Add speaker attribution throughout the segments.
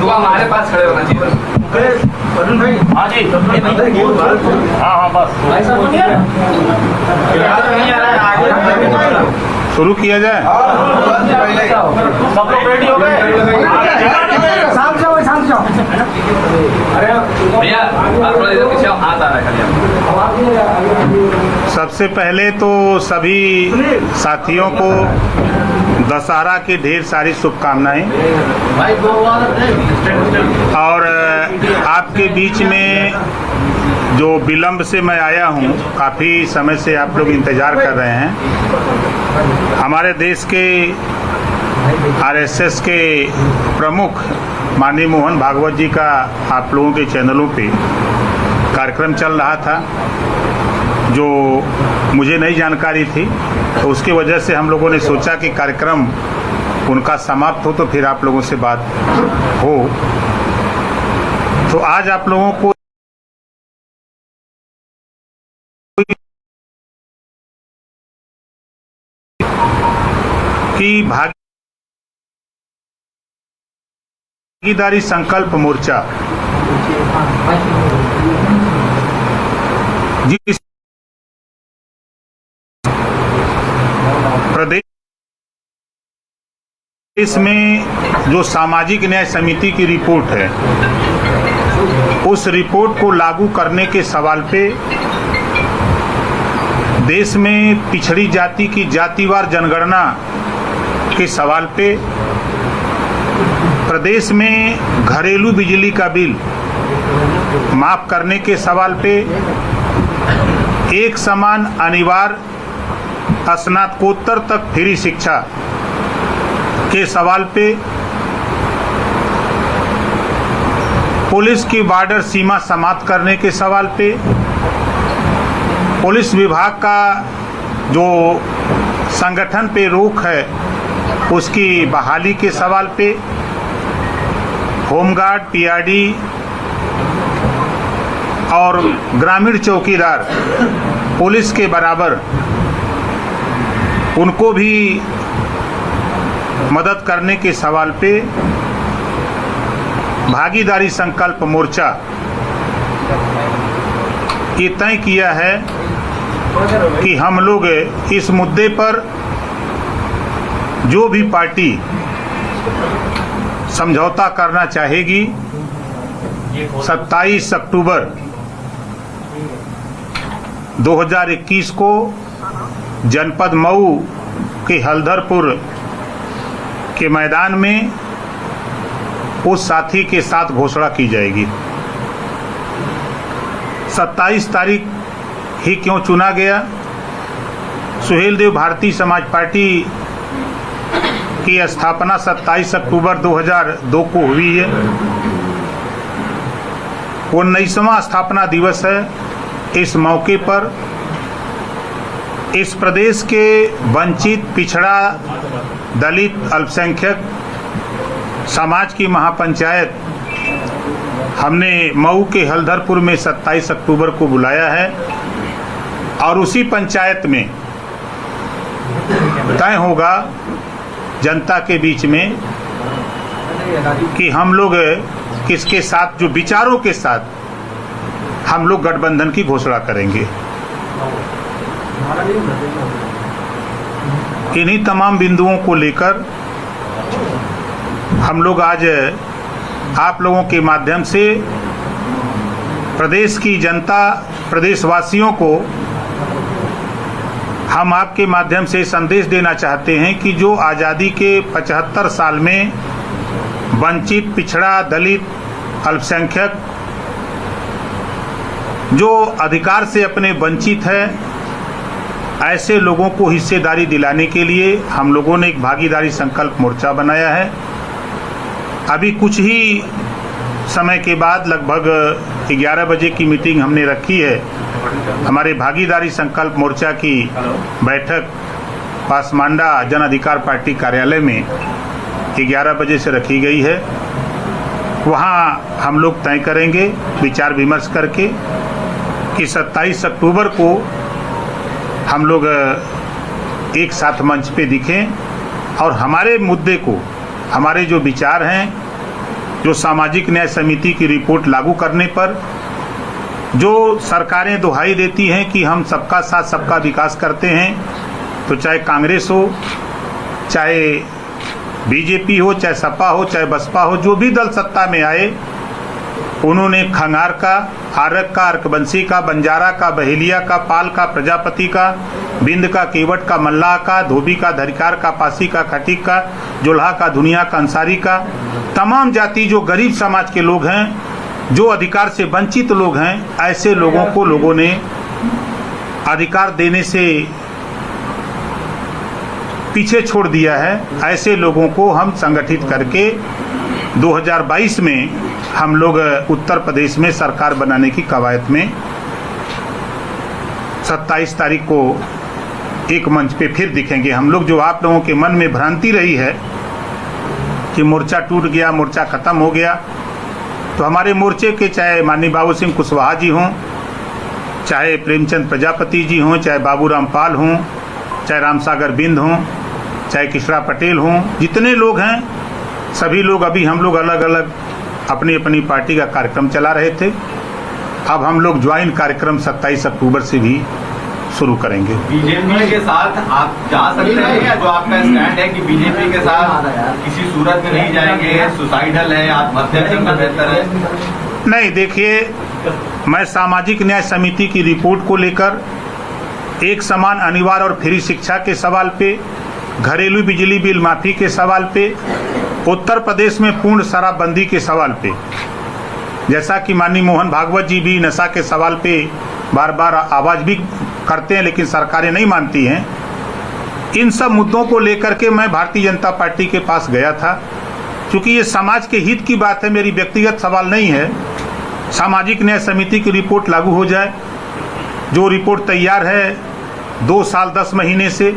Speaker 1: हमारे पास खड़े होना चाहिए। हाँ जी, हाँ बस
Speaker 2: शुरू किया जाए।
Speaker 1: सब लोग रेडी हो गए? भैया थोड़ा इधर पीछे हाथ आ रहा है खाली।
Speaker 2: सबसे पहले तो सभी साथियों को दशहरा की ढेर सारी शुभकामनाएं। और आपके बीच में जो विलंब से मैं आया हूं, काफ़ी समय से आप लोग इंतज़ार कर रहे हैं। हमारे देश के आरएसएस के प्रमुख माननीय मोहन भागवत जी का आप लोगों के चैनलों पे कार्यक्रम चल रहा था, जो मुझे नई जानकारी थी, तो उसकी वजह से हम लोगों ने सोचा कि कार्यक्रम उनका समाप्त हो तो फिर आप लोगों से बात हो। तो आज आप लोगों को कि भागीदारी संकल्प मोर्चा जिस प्रदेश में जो सामाजिक न्याय समिति की रिपोर्ट है, उस रिपोर्ट को लागू करने के सवाल पे देश में पिछड़ी जाति की जातिवार जनगणना के सवाल पे, प्रदेश में घरेलू बिजली का बिल माफ करने के सवाल पे, एक समान अनिवार्य स्नातकोत्तर तक फ्री शिक्षा के सवाल पे, पुलिस की बॉर्डर सीमा समाप्त करने के सवाल पे, पुलिस विभाग का जो संगठन पे रोक है उसकी बहाली के सवाल पे, होमगार्ड, पीआरडी और ग्रामीण चौकीदार पुलिस के बराबर उनको भी मदद करने के सवाल पे भागीदारी संकल्प मोर्चा ये तय किया है कि हम लोग इस मुद्दे पर जो भी पार्टी समझौता करना चाहेगी 27 अक्टूबर 2021 को जनपद मऊ के हल्दरपुर के मैदान में उस साथी के साथ घोषणा की जाएगी। 27 तारीख ही क्यों चुना गया? सुहेलदेव भारतीय समाज पार्टी की स्थापना 27 अक्टूबर 2002 को हुई है। 19वां स्थापना दिवस है। इस मौके पर इस प्रदेश के वंचित, पिछड़ा, दलित, अल्पसंख्यक समाज की महापंचायत हमने मऊ के हल्दरपुर में 27 अक्टूबर को बुलाया है और उसी पंचायत में तय होगा जनता के बीच में कि हम लोग किसके साथ, जो विचारों के साथ हम लोग गठबंधन की घोषणा करेंगे। इन्हीं तमाम बिंदुओं को लेकर हम लोग आज आप लोगों के माध्यम से प्रदेश की जनता, प्रदेशवासियों को हम आपके माध्यम से संदेश देना चाहते हैं कि जो आज़ादी के 75 साल में वंचित, पिछड़ा, दलित, अल्पसंख्यक जो अधिकार से अपने वंचित है, ऐसे लोगों को हिस्सेदारी दिलाने के लिए हम लोगों ने एक भागीदारी संकल्प मोर्चा बनाया है। अभी कुछ ही समय के बाद लगभग 11 बजे की मीटिंग हमने रखी है। हमारे भागीदारी संकल्प मोर्चा की बैठक पासमांडा जन अधिकार पार्टी कार्यालय में 11 बजे से रखी गई है। वहाँ हम लोग तय करेंगे विचार विमर्श करके कि 27 अक्टूबर को हम लोग एक साथ मंच पे दिखें और हमारे मुद्दे को, हमारे जो विचार हैं, जो सामाजिक न्याय समिति की रिपोर्ट लागू करने पर जो सरकारें दुहाई देती हैं कि हम सबका साथ सबका विकास करते हैं, तो चाहे कांग्रेस हो, चाहे बीजेपी हो, चाहे सपा हो, चाहे बसपा हो, जो भी दल सत्ता में आए, उन्होंने खंगार का, आरक का, अर्कबंसी का, बंजारा का, बहेलिया का, पाल का, प्रजापति का, बिंद का, केवट का, मल्लाह का, धोबी का, धरिकार का, पासी का, खटीक का, जोल्हा का, दुनिया का, अंसारी का, तमाम जाति जो गरीब समाज के लोग हैं, जो अधिकार से वंचित लोग हैं, ऐसे लोगों को लोगों ने अधिकार देने से पीछे छोड़ दिया है। ऐसे लोगों को हम संगठित करके 2022 में हम लोग उत्तर प्रदेश में सरकार बनाने की कवायद में 27 तारीख को एक मंच पे फिर दिखेंगे हम लोग। जो आप लोगों के मन में भ्रांति रही है कि मोर्चा टूट गया, मोर्चा खत्म हो गया, तो हमारे मोर्चे के चाहे माननीय बाबू सिंह कुशवाहा जी हों, चाहे प्रेमचंद प्रजापति जी हों, चाहे बाबूराम पाल हों, चाहे रामसागर बिंद हों, चाहे किशोर पटेल हों, जितने लोग हैं सभी लोग, अभी हम लोग अलग अलग अपनी अपनी पार्टी का कार्यक्रम चला रहे थे। अब हम लोग ज्वाइंट कार्यक्रम 27 अक्टूबर से भी शुरू करेंगे।
Speaker 1: बीजेपी के साथ आप जा सकते हैं या जो आपका स्टैंड है कि बीजेपी के साथ किसी सूरत में नहीं जाएंगे, सुसाइडल है, आत्महत्या करना बेहतर है?
Speaker 2: नहीं, देखिए, मैं सामाजिक न्याय समिति की रिपोर्ट को लेकर एक समान अनिवार्य और फ्री शिक्षा के सवाल पे, घरेलू बिजली बिल माफी के सवाल पे, उत्तर प्रदेश में पूर्ण शराबबंदी के सवाल पे, जैसा कि माननीय मोहन भागवत जी भी नशा के सवाल पे बार बार आवाज भी करते हैं लेकिन सरकारें नहीं मानती हैं। इन सब मुद्दों को लेकर के मैं भारतीय जनता पार्टी के पास गया था, क्योंकि ये समाज के हित की बात है, मेरी व्यक्तिगत सवाल नहीं है। सामाजिक न्याय समिति की रिपोर्ट लागू हो जाए, जो रिपोर्ट तैयार है 2 साल 10 महीने से,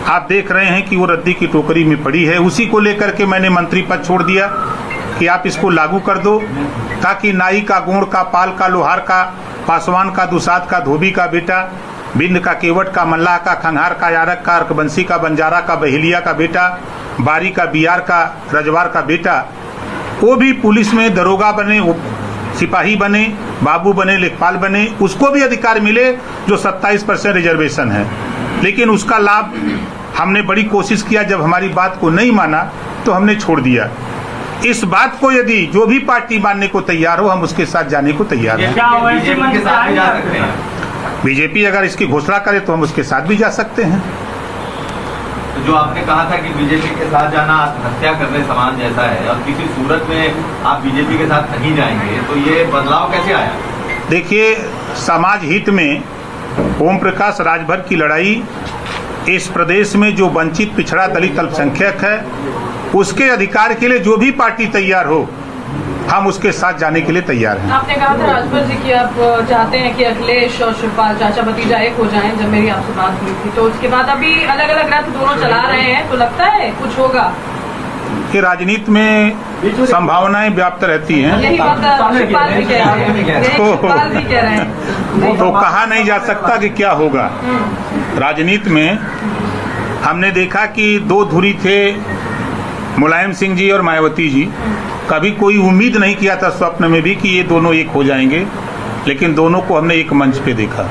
Speaker 2: आप देख रहे हैं कि वो रद्दी की टोकरी में पड़ी है। उसी को लेकर के मैंने मंत्री पद छोड़ दिया कि आप इसको लागू कर दो, ताकि नाई का, गोड़ का, पाल का, लोहार का, पासवान का, दुसाद का, धोबी का बेटा, बिंद का, केवट का, मल्लाह का, खंगार का, यारक का, अर्कबंसी का, बंजारा का, बहेलिया का बेटा, बारी का, बियार का, रजवार का बेटा, वो भी पुलिस में दरोगा बने, सिपाही बने, बाबू बने, लेखपाल बने, उसको भी अधिकार मिले जो 27% रिजर्वेशन है। लेकिन उसका लाभ हमने बड़ी कोशिश किया, जब हमारी बात को नहीं माना तो हमने छोड़ दिया। इस बात को यदि जो भी पार्टी मानने को तैयार हो, हम उसके साथ जाने को तैयार हैं।
Speaker 1: बीजेपी के साथ भी जा सकते हैं?
Speaker 2: बीजेपी अगर इसकी घोषणा करे तो हम उसके साथ भी जा सकते हैं।
Speaker 1: तो जो आपने कहा था कि बीजेपी के साथ जाना आत्महत्या करने समान जैसा है, और किसी सूरत में आप बीजेपी के साथ नहीं जाएंगे, तो ये बदलाव कैसे आया? देखिए,
Speaker 2: समाज हित में ओम प्रकाश राजभर की लड़ाई, इस प्रदेश में जो वंचित, पिछड़ा, दलित, अल्पसंख्यक है, उसके अधिकार के लिए जो भी पार्टी तैयार हो, हम उसके साथ जाने के लिए तैयार हैं।
Speaker 3: आपने कहा था राजभर जी कि आप चाहते हैं कि अखिलेश और शिवपाल चाचा भतीजा एक हो जाएं, जब मेरी आपसे बात हुई थी, तो उसके बाद अभी अलग अलग रथ दोनों चला रहे हैं, तो लगता है कुछ होगा?
Speaker 2: कि राजनीति में संभावनाएं व्याप्त रहती हैं,
Speaker 3: यही बात शिवपाल भी कह रहे हैं, शिवपाल भी कह रहे हैं,
Speaker 2: तो कहा नहीं जा सकता कि क्या होगा। राजनीति में हमने देखा कि 2 धुरी थे, मुलायम सिंह जी और मायावती जी। कभी कोई उम्मीद नहीं किया था स्वप्न में भी कि ये दोनों एक हो जाएंगे, लेकिन दोनों को हमने एक मंच पे देखा।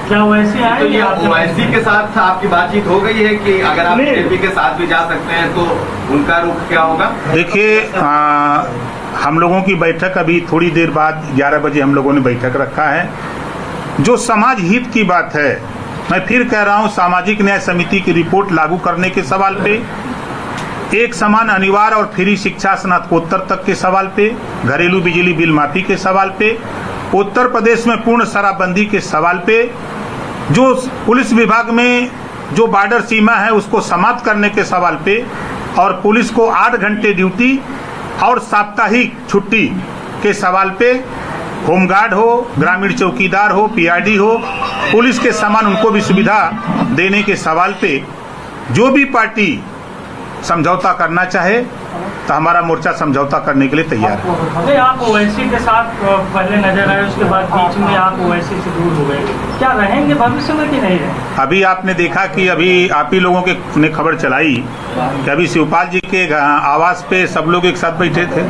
Speaker 4: क्या ओवैसी आए?
Speaker 1: तो ये ओवैसी के साथ आपकी बातचीत हो गई है कि अगर आप बीजेपी के साथ भी जा सकते हैं तो उनका रुख क्या होगा?
Speaker 2: देखिए, हम लोगों की बैठक अभी थोड़ी देर बाद 11 बजे हम लोगों ने बैठक रखा है। जो समाज हित की बात है, मैं फिर कह रहा हूँ, सामाजिक न्याय समिति की रिपोर्ट लागू करने के सवाल पे, एक समान अनिवार्य और फ्री शिक्षा स्नातकोत्तर तक के सवाल पे, घरेलू बिजली बिल माफी के सवाल पे, उत्तर प्रदेश में पूर्ण शराबबंदी के सवाल पे, जो पुलिस विभाग में जो बॉर्डर सीमा है उसको समाप्त करने के सवाल पे, और पुलिस को 8 घंटे ड्यूटी और साप्ताहिक छुट्टी के सवाल पे, होमगार्ड हो, ग्रामीण चौकीदार हो, पीआरडी हो, पुलिस के समान उनको भी सुविधा देने के सवाल पे जो भी पार्टी समझौता करना चाहे तो हमारा मोर्चा समझौता करने के लिए तैयार है।
Speaker 4: नहीं, आप ओवैसी के साथ पहले नजर आए, उसके बाद बीच में आप ओवैसी से दूर हो गए, क्या रहेंगे भविष्य में कि नहीं रहेंगे?
Speaker 2: अभी आपने देखा कि अभी आप ही लोगों के ने खबर चलाई कि अभी शिवपाल जी के आवास पे सब लोग एक साथ बैठे थे।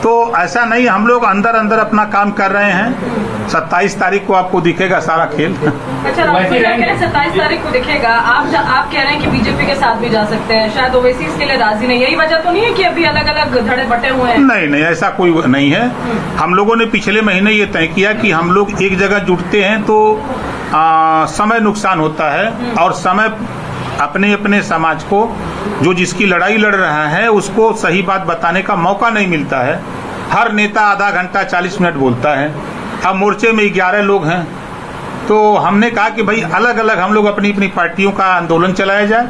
Speaker 2: तो ऐसा नहीं, हम लोग अंदर अंदर अपना काम कर रहे हैं। 27 तारीख को आपको दिखेगा सारा खेल।
Speaker 3: अच्छा, 27 तारीख को दिखेगा। आप कह रहे हैं कि बीजेपी के साथ भी जा सकते हैं, शायद ओवैसी इसके लिए राजी नहीं। यही वजह तो नहीं है कि अभी अलग अलग धड़े बटे हुए हैं?
Speaker 2: नहीं नहीं, ऐसा कोई नहीं है। हम लोगों ने पिछले महीने ये तय किया कि हम लोग एक जगह जुटते हैं तो समय नुकसान होता है, और समय अपने अपने समाज को, जो जिसकी लड़ाई लड़ रहा है, उसको सही बात बताने का मौका नहीं मिलता है। हर नेता आधा घंटा 40 मिनट बोलता है। अब मोर्चे में 11 लोग हैं, तो हमने कहा कि भाई अलग अलग हम लोग अपनी अपनी पार्टियों का आंदोलन चलाया जाए,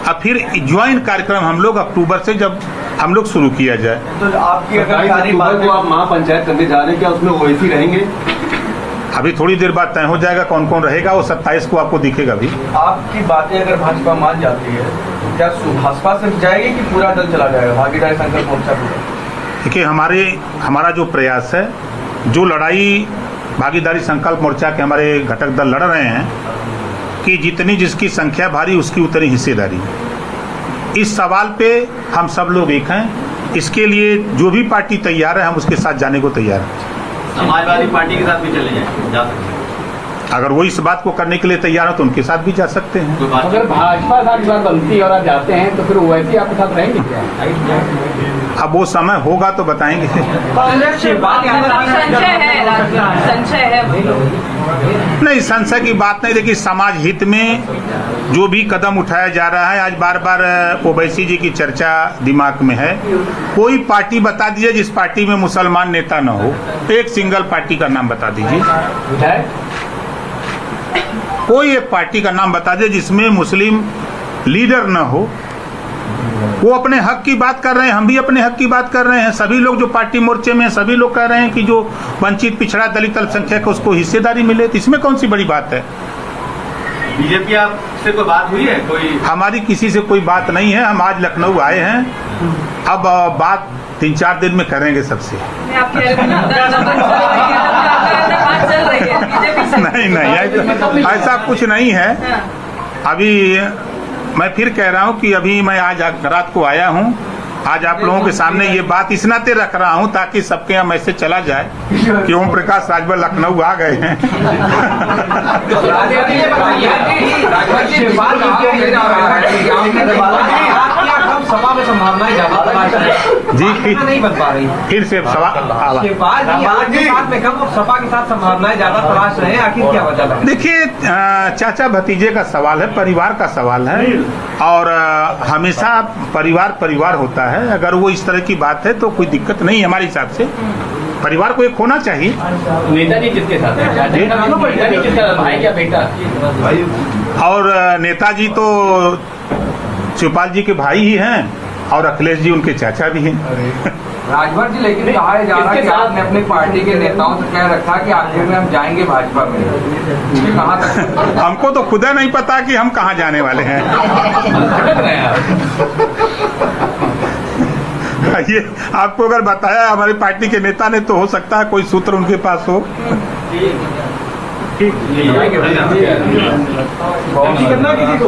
Speaker 2: और फिर ज्वाइंट कार्यक्रम हम लोग अक्टूबर से जब हम लोग शुरू किया जाए।
Speaker 5: तो आपकी अगर सारी बात को आप महापंचायत करने जा रहे हैं, क्या उसमें ओवैसी रहेंगे?
Speaker 2: अभी थोड़ी देर बाद तय हो जाएगा कौन कौन रहेगा, वो 27 को आपको दिखेगा भी।
Speaker 5: आपकी बातें अगर भाजपा मान जाती है, क्या भाजपा से जाएगी कि पूरा दल चला जाएगा, भागीदारी संकल्प मोर्चा पूरा?
Speaker 2: देखिए, हमारा जो प्रयास है, जो लड़ाई भागीदारी संकल्प मोर्चा के हमारे घटक दल लड़ रहे हैं, कि जितनी जिसकी संख्या भारी उसकी उतनी हिस्सेदारी। इस सवाल पे हम सब लोग एक हैं। इसके लिए जो भी पार्टी तैयार है, हम उसके साथ जाने को तैयार हैं।
Speaker 1: समाजवादी पार्टी के साथ भी चले जाएंगे, जा सकते हैं।
Speaker 2: अगर वो इस बात को करने के लिए तैयार हो तो उनके साथ भी जा सकते हैं।
Speaker 1: कोई बात
Speaker 6: अगर भाजपा साथ बात बनती है और आप जाते हैं तो फिर ओवैसी आपके साथ रहेंगे क्या?
Speaker 2: अब वो समय होगा तो बताएंगे।
Speaker 3: संशय है
Speaker 2: नहीं, संशय की बात नहीं। देखिए, समाज हित में जो भी कदम उठाया जा रहा है, आज बार बार ओवैसी जी की चर्चा दिमाग में है। कोई पार्टी बता दीजिए जिस पार्टी में मुसलमान नेता न हो, एक सिंगल पार्टी का नाम बता दीजिए। कोई एक पार्टी का नाम बता दीजिए जिसमें मुस्लिम लीडर न हो। वो अपने हक की बात कर रहे हैं, हम भी अपने हक की बात कर रहे हैं। सभी लोग जो पार्टी मोर्चे में, सभी लोग कह रहे हैं कि जो वंचित पिछड़ा दलित अल्पसंख्यक है उसको हिस्सेदारी मिले, तो इसमें कौन सी बड़ी बात है?
Speaker 1: बीजेपी आपसे कोई बात हुई है? कोई
Speaker 2: हमारी किसी से कोई बात नहीं है। हम आज लखनऊ आए हैं, अब बात 3-4 दिन में करेंगे सबसे। नहीं, ऐसा कुछ नहीं है। अभी मैं फिर कह रहा हूँ कि अभी मैं आज रात को आया हूँ, आज आप लोगों के सामने ये बात इस नाते रख रहा हूँ ताकि सबके यहाँ मैसेज चला जाए कि ओम प्रकाश राजभर लखनऊ आ गए हैं।
Speaker 5: सभा में संभावनाएं ज्यादा
Speaker 2: जी,
Speaker 5: नहीं बन पा रही,
Speaker 2: फिर से सवाल।
Speaker 5: में कम और सपा के साथ संभावनाएं ज्यादा तलाश रहे हैं, आखिर क्या वजह है?
Speaker 2: देखिए, चाचा भतीजे का सवाल है, परिवार का सवाल है, और हमेशा परिवार होता है। अगर वो इस तरह की बात है तो कोई दिक्कत नहीं है हमारे हिसाब से। परिवार को एक होना चाहिए।
Speaker 6: नेताजी किसके साथ है? नेताजी किसका भाई क्या बेटा?
Speaker 2: और नेताजी तो शिवपाल जी के भाई ही हैं, और अखिलेश जी उनके चाचा भी हैं।
Speaker 5: राजभर जी, लेकिन कहा जा रहा है कि आपने अपनी पार्टी के नेताओं से कह रखा कि आखिर में हम जाएंगे भाजपा में, ये कहाँ तक?
Speaker 2: हमको तो खुदा नहीं पता कि हम कहाँ जाने वाले हैं। ये आपको अगर बताया हमारी पार्टी के नेता ने तो हो सकता है कोई सूत्र उनके पास हो।
Speaker 5: करना किसी को